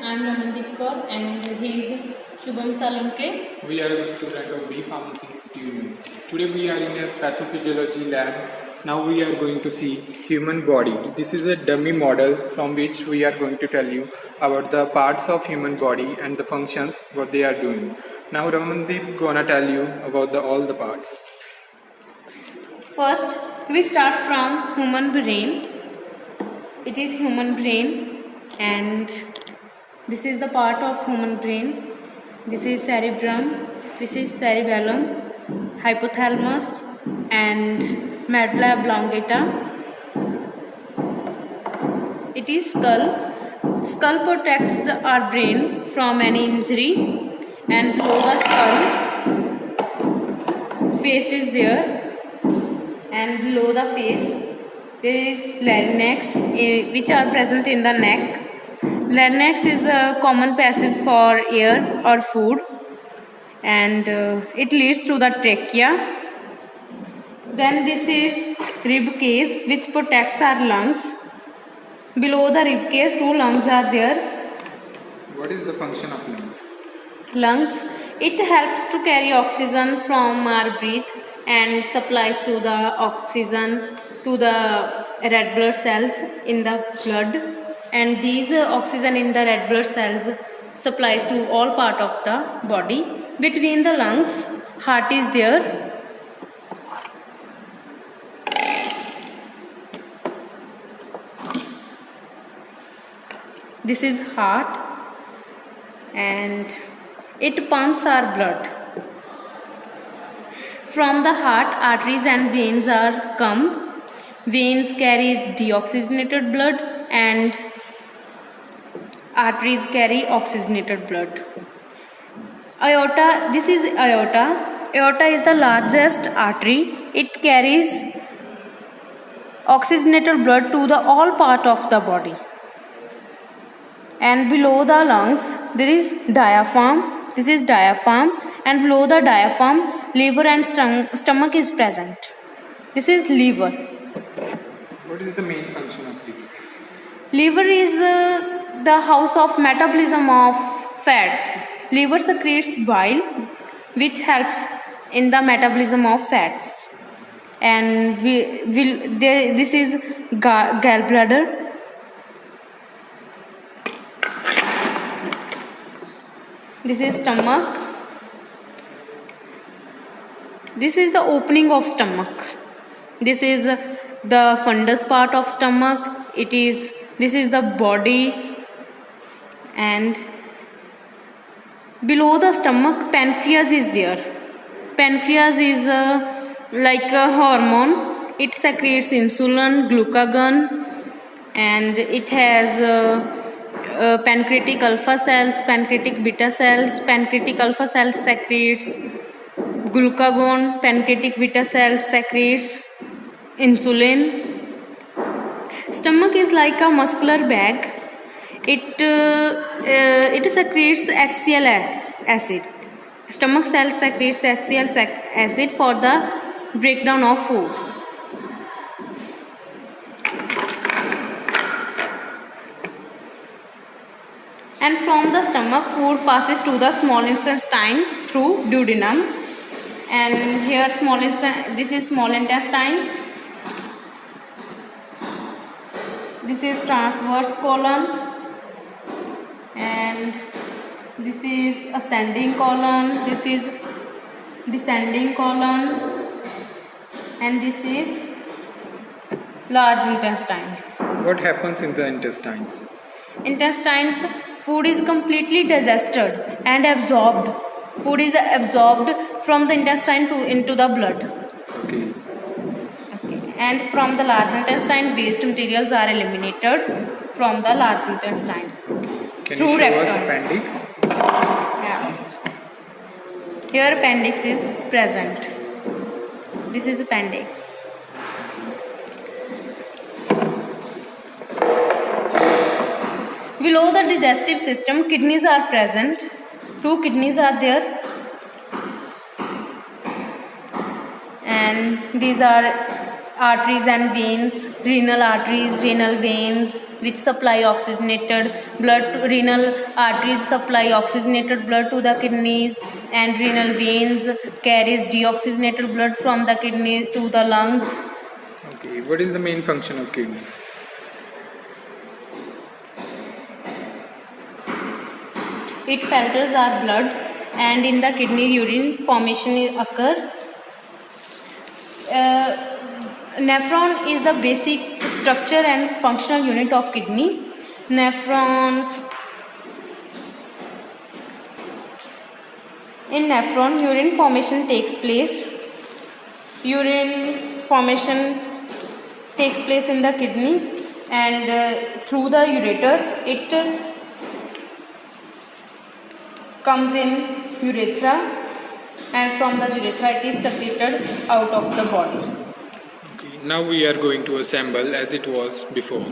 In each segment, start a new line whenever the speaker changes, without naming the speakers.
I am Ramandeep Kaur and he is Shubham Salunke.
We are the student of B Pharmacy Institute University. Today we are in a pathophysiology lab. Now we are going to see human body. This is a dummy model from which we are going to tell you about the parts of human body and the functions what they are doing. Now Ramandeep gonna tell you about all the parts.
First, we start from human brain. It is human brain and this is the part of human brain. This is cerebrum, this is cerebellum, hypothalamus and medulla oblongata. It is skull. Skull protects our brain from any injury, and below the skull, face is there, and below the face there is larynx, which are present in the neck. Larynx is a common passage for air or food, and it leads to the trachea. Then this is rib cage, which protects our lungs. Below the rib cage, two lungs are there.
What is the function of lungs?
Lungs, it helps to carry oxygen from our breath and supplies to the oxygen to the red blood cells in the blood, and these oxygen in the red blood cells supplies to all part of the body. Between the lungs, heart is there. This is heart and it pumps our blood. From the heart, arteries and veins are come. Veins carries deoxygenated blood and arteries carry oxygenated blood. Aorta, this is aorta. Aorta is the largest artery. It carries oxygenated blood to the all part of the body. And below the lungs there is diaphragm. This is diaphragm, and below the diaphragm liver and stomach is present. This is liver.
What is the main function of liver?
Liver is the house of metabolism of fats. Liver secretes bile, which helps in the metabolism of fats. And this is gallbladder. This is stomach. This is the opening of stomach. This is the fundus part of stomach. This is the body, and below the stomach pancreas is there. Pancreas is like a hormone. It secretes insulin, glucagon, and it has pancreatic alpha cells, pancreatic beta cells. Pancreatic alpha cells secretes glucagon, pancreatic beta cells secretes insulin. Stomach is like a muscular bag. It secretes HCl acid. Stomach cells secretes HCl acid for the breakdown of food. And from the stomach, food passes to the small intestine through duodenum. And here this is small intestine. This is transverse colon, and this is ascending colon. This is descending colon, and this is large intestine.
What happens in the intestines?
Intestines, food is completely digested and absorbed. Food is absorbed from the intestine into the blood.
Okay.
And from the large intestine, waste materials are eliminated from the large intestine.
Can you show us appendix?
Yeah. Here appendix is present. This is appendix. Below the digestive system, kidneys are present. Two kidneys are there. And these are arteries and veins, renal arteries, renal veins, which supply oxygenated blood. Renal arteries supply oxygenated blood to the kidneys, and renal veins carries deoxygenated blood from the kidneys to the lungs.
Okay, what is the main function of kidneys?
It filters our blood, and in the kidney urine formation occur. Nephron is the basic structure and functional unit of kidney. In nephron, urine formation takes place. Urine formation takes place in the kidney, and through the ureter, it comes in urethra, and from the urethra it is secreted out of the body.
Okay, now we are going to assemble as it was before.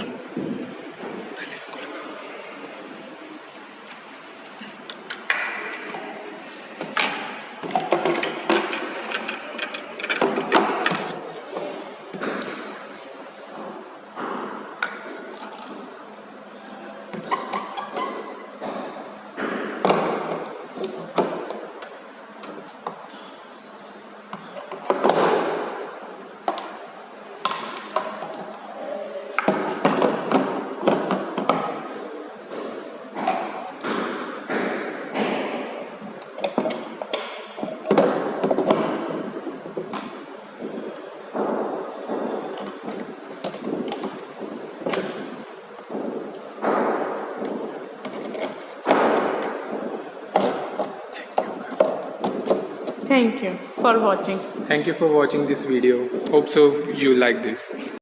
Thank you for watching.
Thank you for watching this video. Hope so you like this.